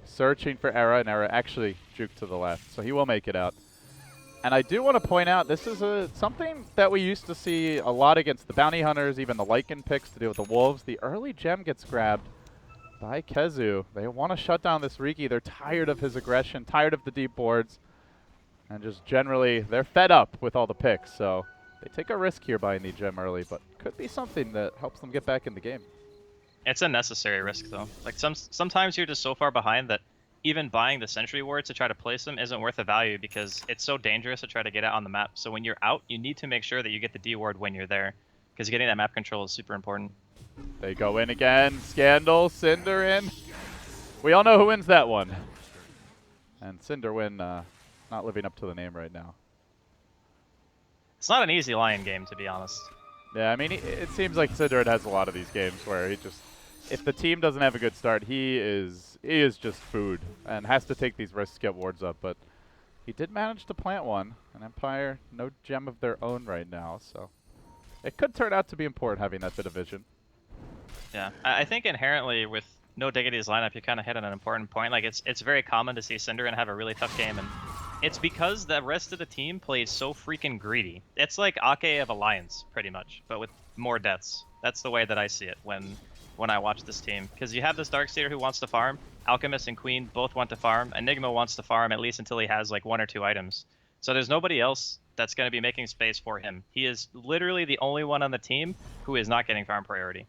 Searching for Era, and Era actually juked to the left, so he will make it out. And I do want to point out, this is something that we used to see a lot against the Bounty Hunters, even the Lycan picks to deal with the Wolves. The early gem gets grabbed by Kezu. They want to shut down this Riki. They're tired of his aggression, tired of the deep boards, and just generally, they're fed up with all the picks. So they take a risk here buying the gem early, but could be something that helps them get back in the game. It's a necessary risk, though. Like, sometimes you're just so far behind that even buying the Sentry Ward to try to place them isn't worth the value because it's so dangerous to try to get out on the map. So when you're out, you need to make sure that you get the D Ward when you're there, because getting that map control is super important. They go in again. Scandal, Cinder in. We all know who wins that one. And Cinder win, not living up to the name right now. It's not an easy Lion game, to be honest. Yeah, I mean, it seems like Cinder has a lot of these games where he just, if the team doesn't have a good start, he is just food and has to take these risks to get wards up. But he did manage to plant one. An Empire, no gem of their own right now, so it could turn out to be important having that bit of vision. Yeah, I think inherently with No Diggity's lineup, you kind of hit on an important point. Like, it's very common to see Synderen have a really tough game, and it's because the rest of the team plays so freaking greedy. It's like Ake of Alliance, pretty much, but with more deaths. That's the way that I see it when I watch this team. Because you have this Darkseer who wants to farm, Alchemist and Queen both want to farm, Enigma wants to farm at least until he has like 1 or 2 items. So there's nobody else that's going to be making space for him. He is literally the only one on the team who is not getting farm priority.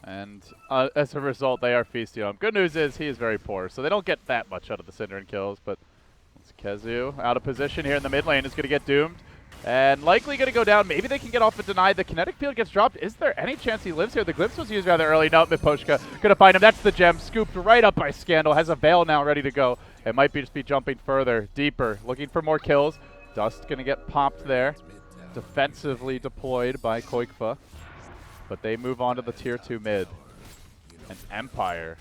And as a result, they are feasting on him. Good news is he is very poor, so they don't get that much out of the Synderen kills, but it's Kezu out of position here in the mid lane is going to get doomed. And likely going to go down. Maybe they can get off a deny. The kinetic field gets dropped. Is there any chance he lives here? The glimpse was used rather early. No, Miposhka going to find him. That's the gem. Scooped right up by Scandal. Has a veil now ready to go. It might be just be jumping further, deeper, looking for more kills. Dust going to get popped there. Defensively deployed by Qualifier. But they move on to the tier 2 mid. And Empire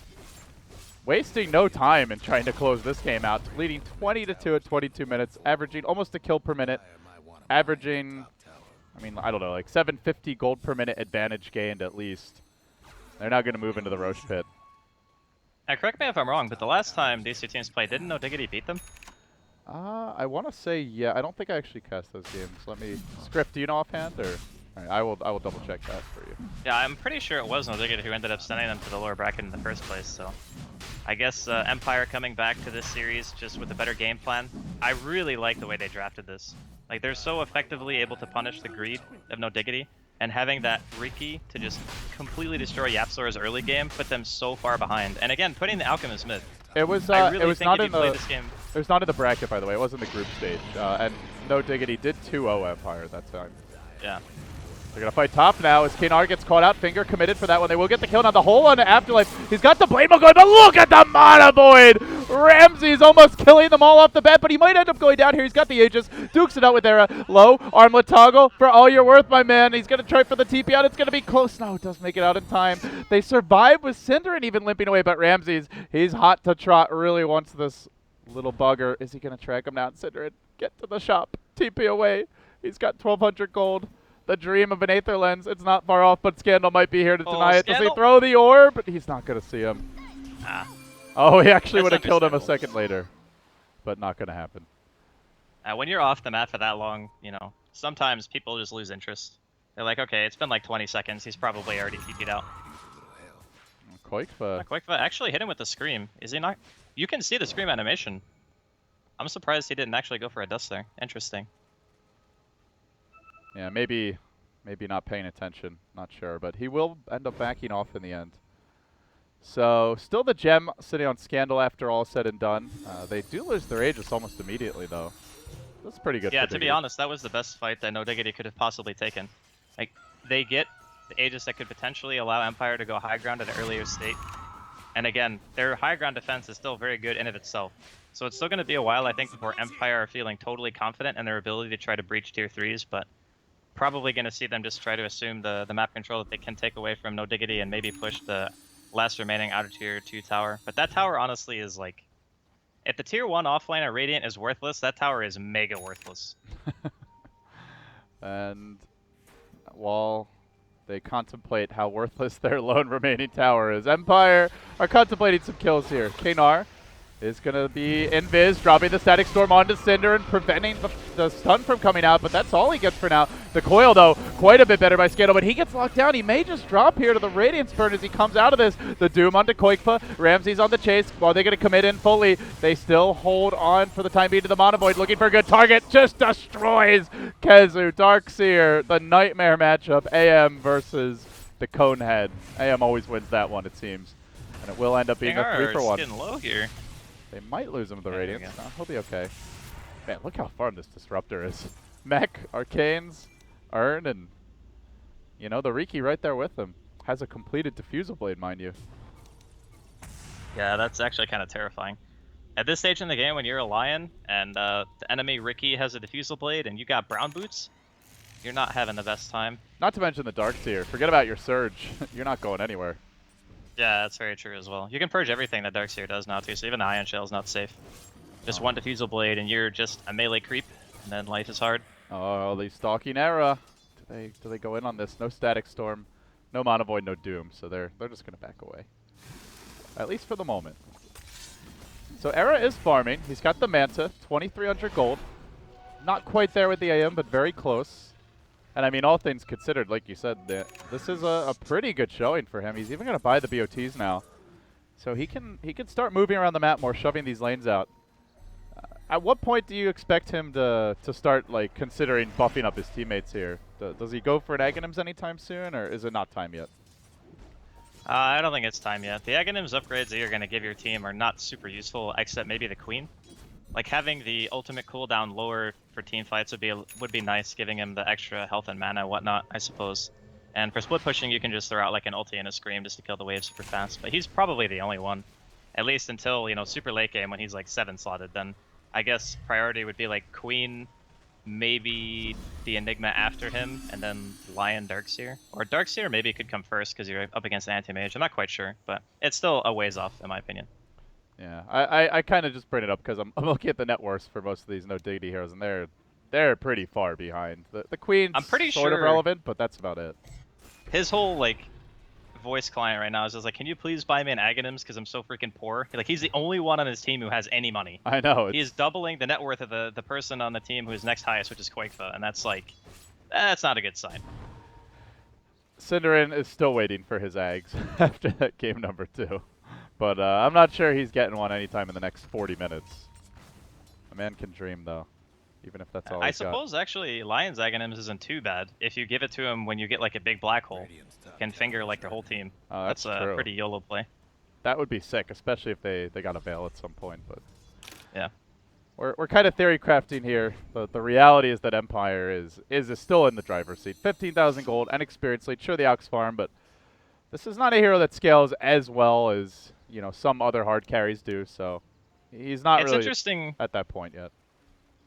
wasting no time in trying to close this game out, leading 20-2 at 22 minutes, averaging almost a kill per minute, averaging, I mean, I don't know, like 750 gold per minute advantage gained at least. They're now going to move into the Roche pit. Now, correct me if I'm wrong, but the last time these two teams played, didn't No Diggity beat them? I want to say yeah. I don't think I actually cast those games. Let me script. Do you know offhand, or all right, I will double check that for you. Yeah, I'm pretty sure it was No Diggity who ended up sending them to the lower bracket in the first place. So, I guess Empire coming back to this series just with a better game plan. I really like the way they drafted this. Like they're so effectively able to punish the greed of No Diggity, and having that Riki to just completely destroy YapzOr's early game put them so far behind. And again, putting the Alchemist mid. It was I really it was think not if in you play the this game, it was not in the bracket, by the way. It was in the group stage, and No Diggity did 2-0 Empire that time. yeah. They're going to fight top now as Kanar gets caught out. Finger committed for that one. They will get the kill. Now the hole on Afterlife. He's got the Blade Mail going, but look at the Mana Void! Ramsey's almost killing them all off the bat, but he might end up going down here. He's got the Aegis. Dukes it out with Era. Low. Armlet toggle for all you're worth, my man. He's going to try for the TP out. It's going to be close. No, it does make it out in time. They survive with Synderen even limping away, but Ramsey's, he's hot to trot. Really wants this little bugger. Is he going to track him down? Synderen, get to the shop. TP away. He's got 1,200 gold. The dream of an Aether Lens. It's not far off, but Scandal might be here to deny it. Does he throw the orb? He's not going to see him. Ah. Oh, he actually would have That's killed him a understandable. second later. But not going to happen. When you're off the map for that long, you know, sometimes people just lose interest. They're like, okay, it's been like 20 seconds. He's probably already TP'd out. Qualifier. Qualifier actually hit him with the Scream. Is he not? You can see the Scream animation. I'm surprised he didn't actually go for a dust there. Interesting. Yeah, maybe not paying attention. Not sure. But he will end up backing off in the end. So, still the gem sitting on Scandal after all said and done. They do lose their Aegis almost immediately, though. That's pretty good. Yeah, for to be Diggity. honest, that was the best fight that No Diggity could have possibly taken. Like, they get the Aegis that could potentially allow Empire to go high ground at an earlier state. And again, their high ground defense is still very good in of itself. So it's still going to be a while, I think, before Empire are feeling totally confident in their ability to try to breach tier 3s, but probably going to see them just try to assume the map control that they can take away from No Diggity and maybe push the last remaining outer tier 2 tower. But that tower honestly is like, if the tier 1 offlane at Radiant is worthless, that tower is mega worthless. And while they contemplate how worthless their lone remaining tower is, Empire are contemplating some kills here. Kanar is going to be invis, dropping the Static Storm onto Cinder and preventing the stun from coming out, but that's all he gets for now. The coil, though, quite a bit better by Scandal, but he gets locked down. He may just drop here to the Radiance Burn as he comes out of this. The Doom onto Koikpa. Ramsey's on the chase. Are they going to commit in fully? They still hold on for the time being to the Mana Void, looking for a good target. Just destroys Kezu. Darkseer, the nightmare matchup. AM versus the Conehead. AM always wins that one, it seems. And it will end up being a 3-for-1. Getting low here. They might lose him to the There we Radiance. go. No, he'll be okay. Man, look how farm this Disruptor is. Mech, Arcanes, Urn, and, you know, the Riki right there with him. Has a completed Diffusal Blade, mind you. Yeah, that's actually kind of terrifying. At this stage in the game, when you're a Lion, and the enemy Riki has a Diffusal Blade, and you got Brown Boots, you're not having the best time. Not to mention the Darkseer. Forget about your Surge. You're not going anywhere. Yeah, that's very true as well. You can purge everything that Darkseer does now too, so even the Ion Shell is not safe. Just one Diffusal Blade and you're just a melee creep, and then life is hard. Oh, the Stalking Era. Do they go in on this? No Static Storm, no Mana Void, no Doom. So they're just gonna back away. At least for the moment. So Era is farming. He's got the Manta, 2,300 gold. Not quite there with the AM, but very close. And I mean, all things considered, like you said, this is a pretty good showing for him. He's even going to buy the BOTs now. So he can start moving around the map more, shoving these lanes out. At what point do you expect him to start like considering buffing up his teammates here? Does he go for an Aghanims anytime soon, or is it not time yet? I don't think it's time yet. The Aghanims upgrades that you're going to give your team are not super useful, except maybe the Queen. Like having the ultimate cooldown lower for team fights would be nice, giving him the extra health and mana and whatnot, I suppose. And for split pushing, you can just throw out like an ulti and a Scream just to kill the wave super fast. But he's probably the only one, at least until, you know, super late game when he's like 7 slotted. Then I guess priority would be like Queen, maybe the Enigma after him, and then Lion Darkseer. Or Darkseer maybe could come first because you're up against an anti-mage. I'm not quite sure, but it's still a ways off in my opinion. Yeah, I kind of just bring it up because I'm looking at the net worths for most of these no diggity heroes, and they're pretty far behind. The queen's I'm pretty sort of sure relevant, but that's about it. his whole like voice client right now is just like, can you please buy me an Aghanims because I'm so freaking poor? Like he's the only one on his team who has any money. I know He is it's doubling the net worth of the person on the team who's next highest, which is Quakefa, and that's like, that's not a good sign. Cinderin is still waiting for his Ags after that game number 2, but I'm not sure he's getting one anytime in the next 40 minutes. A man can dream though, even if that's all I he's got. suppose actually Lion's Aghanims isn't too bad if you give it to him when you get like a big black hole. Can finger like their whole team. That's a true. pretty YOLO play. That would be sick, especially if they got a veil at some point. But Yeah. we're kind of theory crafting here. The reality is that Empire is still in the driver's seat. 15,000 gold and experience lead. Sure, the Aux farm, but this is not a hero that scales as well as some other hard carries do. So he's not It's really interesting. at that point yet.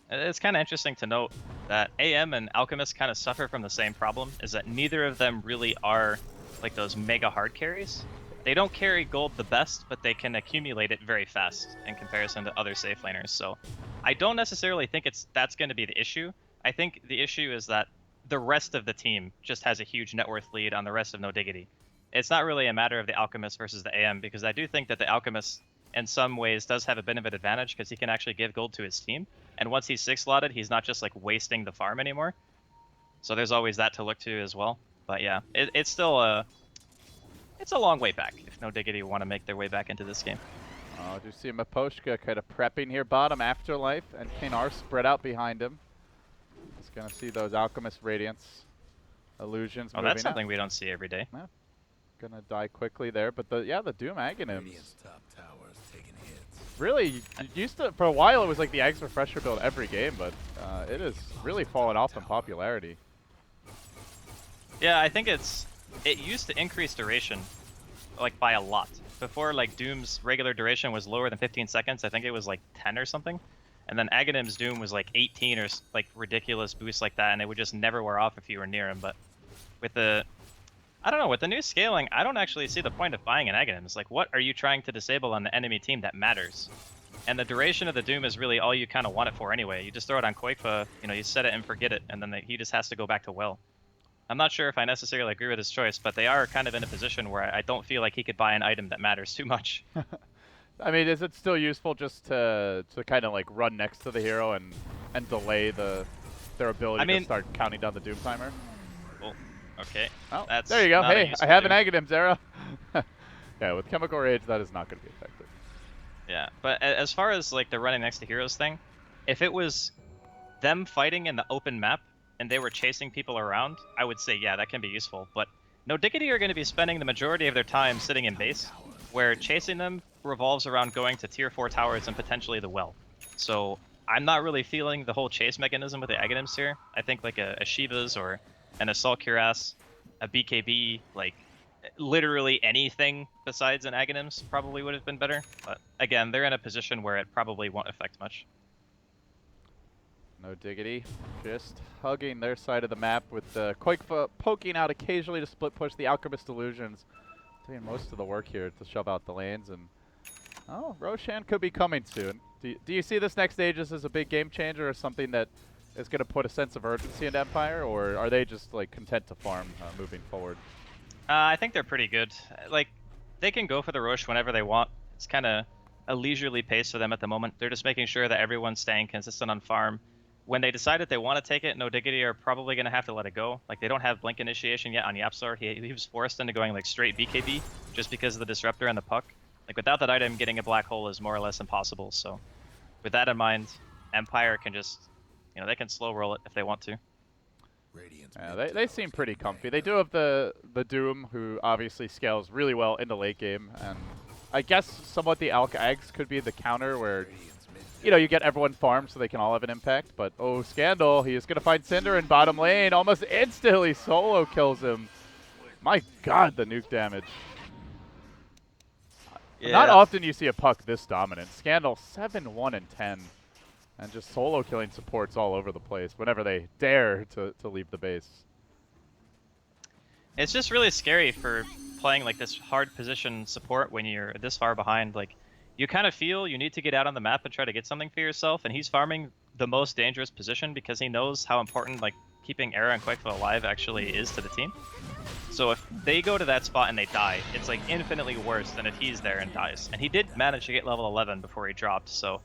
It's kind of interesting to note that AM and Alchemist kind of suffer from the same problem, is that neither of them really are like those mega hard carries. They don't carry gold the best, but they can accumulate it very fast in comparison to other safe laners. So I don't necessarily think that's going to be the issue. I think the issue is that the rest of the team just has a huge net worth lead on the rest of No Diggity. It's not really a matter of the Alchemist versus the AM, because I do think that the Alchemist in some ways does have a bit of an advantage because he can actually give gold to his team. And once he's 6-slotted, he's not just like wasting the farm anymore. So there's always that to look to as well. But yeah, it's still it's a long way back if No Diggity want to make their way back into this game. Do you see Maposhka kind of prepping here bottom, Afterlife, and Kanar spread out behind him. Just going to see those Alchemist Radiance illusions moving That's up. something we don't see every day. Yeah. Gonna die quickly there, but the Doom Aghanims. Really, you used to, for a while it was like the Ags Refresher build every game, but it has really fallen off in popularity. Yeah, I think it used to increase duration, like by a lot. Before, like Doom's regular duration was lower than 15 seconds. I think it was like 10 or something. And then Aghanim's Doom was like 18 or like ridiculous boosts like that, and it would just never wear off if you were near him. But with I don't know, with the new scaling, I don't actually see the point of buying an Aghanim's. Like, what are you trying to disable on the enemy team that matters? And the duration of the Doom is really all you kind of want it for anyway. You just throw it on Quakefa, you set it and forget it, and then he just has to go back to well. I'm not sure if I necessarily agree with his choice, but they are kind of in a position where I don't feel like he could buy an item that matters too much. I mean, is it still useful just to kind of like run next to the hero and delay their ability to start counting down the Doom timer? Well, okay. Oh, there you go. Hey, I have an Aghanim, Zera. Yeah, with Chemical Rage, that is not going to be effective. Yeah, but as far as like the running next to heroes thing, if it was them fighting in the open map and they were chasing people around, I would say, yeah, that can be useful. But No Diggity are going to be spending the majority of their time sitting in base, where chasing them revolves around going to tier 4 towers and potentially the well. So I'm not really feeling the whole chase mechanism with the Aghanims here. I think like a Shiva's or an Assault Cuirass, a BKB, like literally anything besides an Aghanims probably would have been better. But again, they're in a position where it probably won't affect much. No Diggity, just hugging their side of the map with the Quakefa poking out occasionally to split push the Alchemist Illusions, doing most of the work here to shove out the lanes. And oh, Roshan could be coming soon. Do you see this next stage as a big game changer or something that is going to put a sense of urgency into Empire, or are they just like content to farm moving forward? I think they're pretty good. Like, they can go for the Roche whenever they want. It's kind of a leisurely pace for them at the moment. They're just making sure that everyone's staying consistent on farm. When they decide that they want to take it, No Diggity are probably going to have to let it go. Like, they don't have Blink Initiation yet on Yapstar. He was forced into going like straight BKB just because of the Disruptor and the Puck. Like, without that item, getting a Black Hole is more or less impossible. So with that in mind, Empire can just, they can slow roll it if they want to. Yeah, they seem pretty comfy. They do have the Doom, who obviously scales really well into late game, and I guess somewhat the Alch Ags could be the counter where, you get everyone farmed so they can all have an impact. But oh, Scandal, he is going to find Cinder in bottom lane, almost instantly solo kills him. My God, the nuke damage. Yeah. Not often you see a puck this dominant. Scandal 7-1 and 10. And just solo killing supports all over the place whenever they dare to leave the base. It's just really scary for playing like this hard position support when you're this far behind. Like, you kind of feel you need to get out on the map and try to get something for yourself, and he's farming the most dangerous position because he knows how important like keeping Era and Quakefoot alive actually is to the team. So if they go to that spot and they die, it's like infinitely worse than if he's there and dies. And he did manage to get level 11 before he dropped, so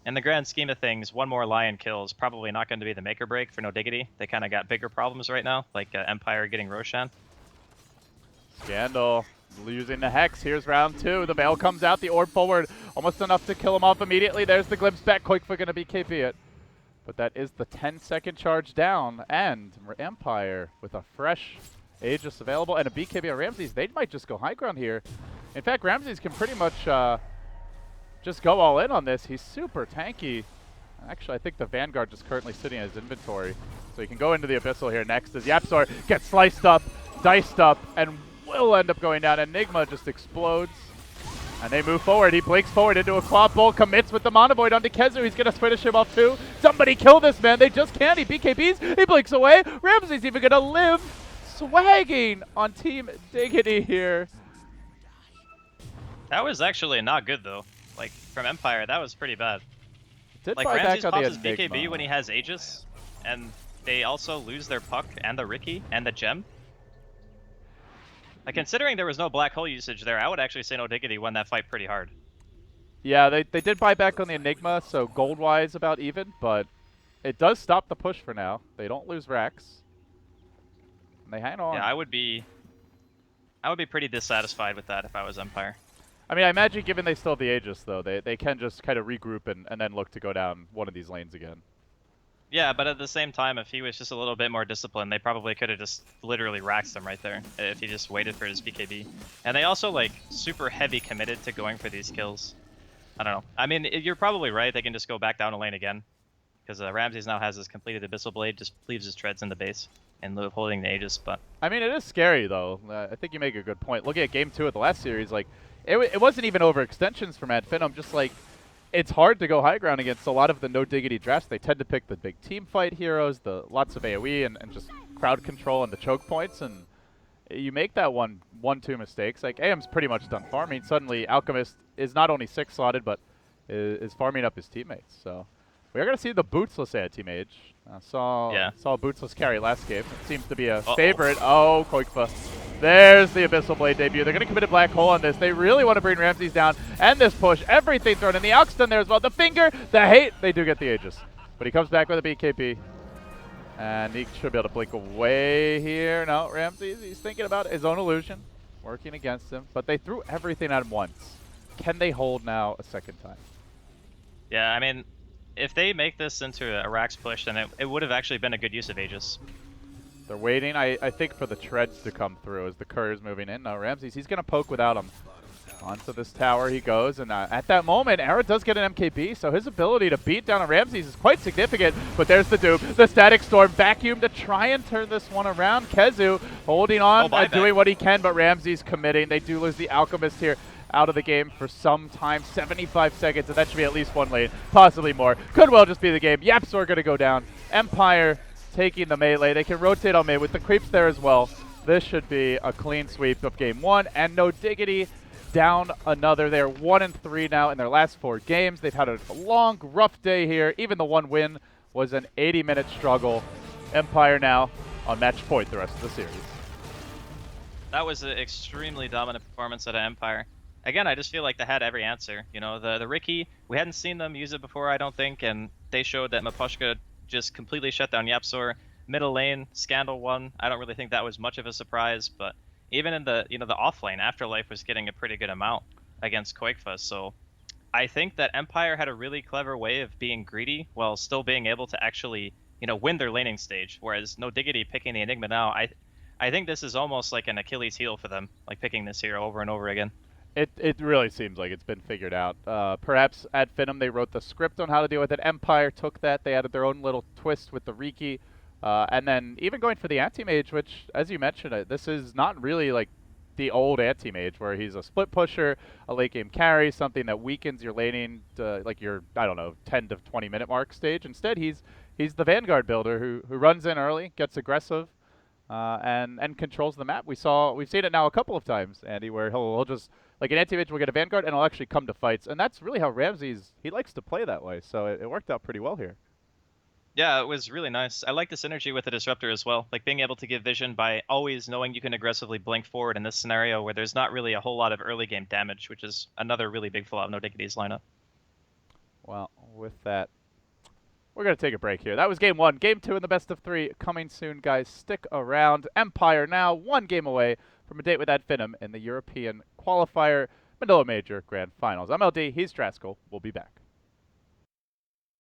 in the grand scheme of things, one more Lion kill is probably not going to be the make or break for No Diggity. They kind of got bigger problems right now, like Empire getting Roshan. Scandal using the Hex. Here's round 2. The Veil comes out, the Orb forward. Almost enough to kill him off immediately. There's the glimpse back. Quakefoot going to BKB it. But that is the 10-second charge down. And Empire with a fresh Aegis available and a BKB on Ramses. They might just go high ground here. In fact, Ramses can pretty much just go all in on this. He's super tanky. Actually, I think the Vanguard just currently sitting in his inventory. So he can go into the Abyssal here next as Yapzor gets sliced up, diced up, and will end up going down. Enigma just explodes. And they move forward. He blinks forward into a Quad Bolt, commits with the Monovoid onto Kezu. He's going to finish him off too. Somebody kill this man. They just can't. He BKBs. He blinks away. Ramsey's even going to live. Swagging on Team Diggity here. That was actually not good though. Like from Empire, that was pretty bad. Did Like buy Ramses back on pops the his Enigma. BKB when he has Aegis, and they also lose their Puck and the Ricky and the Gem. Like considering there was no black hole usage there, I would actually say No Diggity won that fight pretty hard. Yeah, they did buy back on the Enigma, so gold-wise about even, but it does stop the push for now. They don't lose Rax. And they hang on. Yeah, I would be pretty dissatisfied with that if I was Empire. I mean, I imagine given they still have the Aegis, though, they can just kind of regroup and then look to go down one of these lanes again. Yeah, but at the same time, if he was just a little bit more disciplined, they probably could have just literally raxed him right there if he just waited for his BKB. And they also, like, super heavy committed to going for these kills. I don't know. I mean, you're probably right. They can just go back down a lane again. Because Ramses now has his completed Abyssal Blade, just leaves his treads in the base in lieu of holding the Aegis, but... I mean, it is scary, though. I think you make a good point. Looking at Game 2 of the last series, like, it wasn't even overextensions from Adfinum, just like, it's hard to go high ground against a lot of the No Diggity drafts. They tend to pick the big team fight heroes, the lots of AoE, and just crowd control and the choke points, and you make that one, two mistakes. Like, AM's pretty much done farming. Suddenly, Alchemist is not only 6-slotted, but is farming up his teammates, so... We are going to see the bootsless anti-mage. Saw a bootsless carry last game. It seems to be a favorite. Oh, Koikfa. There's the Abyssal Blade debut. They're going to commit a black hole on this. They really want to bring Ramses down. And this push. Everything thrown in. The Alch's done there as well. The finger, the hate. They do get the Aegis. But he comes back with a BKB. And he should be able to blink away here. No, Ramses, he's thinking about his own illusion. Working against him. But they threw everything at him once. Can they hold now a second time? Yeah, I mean... If they make this into a Rax push, then it would have actually been a good use of Aegis. They're waiting, I think, for the treads to come through as the Courier's moving in. Now Ramses, he's going to poke without him. Onto this tower he goes, and at that moment, Era does get an MKB, so his ability to beat down on Ramses is quite significant. But there's the dupe, the Static Storm, vacuum to try and turn this one around. Kezu holding on, doing what he can, but Ramses committing. They do lose the Alchemist here. Out of the game for some time, 75 seconds, and that should be at least one lane, possibly more. Could well just be the game. Yapzor going to go down. Empire taking the melee. They can rotate on mid with the creeps there as well. This should be a clean sweep of game 1, and No Diggity down another. They're 1-3 now in their last 4 games. They've had a long, rough day here. Even the one win was an 80-minute struggle. Empire now on match point the rest of the series. That was an extremely dominant performance out of Empire. Again, I just feel like they had every answer. You know, the Ricky, we hadn't seen them use it before, I don't think, and they showed that Mapushka just completely shut down Yapzor. Middle lane, Scandal won. I don't really think that was much of a surprise, but even in the the off lane, Afterlife was getting a pretty good amount against Quakefoot. So I think that Empire had a really clever way of being greedy while still being able to actually win their laning stage. Whereas No Diggity picking the Enigma now, I think this is almost like an Achilles heel for them, like picking this hero over and over again. It really seems like it's been figured out. Perhaps at Finum they wrote the script on how to deal with it. Empire took that. They added their own little twist with the Riki. And then even going for the Anti-Mage, which, as you mentioned, this is not really like the old Anti-Mage where he's a split pusher, a late game carry, something that weakens your laning to like your, I don't know, 10 to 20 minute mark stage. Instead, he's the Vanguard builder who runs in early, gets aggressive, and controls the map. We've seen it now a couple of times, Andy, where he'll just like an anti-mage will get a Vanguard and he'll actually come to fights, and that's really how he likes to play that way. So it worked out pretty well here. Yeah, it was really nice. I like the synergy with the Disruptor as well. Like being able to give vision by always knowing you can aggressively blink forward in this scenario where there's not really a whole lot of early game damage, which is another really big flaw of No Diggity's lineup. Well, with that, we're going to take a break here. That was game 1. Game 2 in the best of 3 coming soon, guys. Stick around. Empire now 1 game away from a date with Ed Finham in the European Qualifier Manila Major Grand Finals. I'm LD. He's Draskell. We'll be back.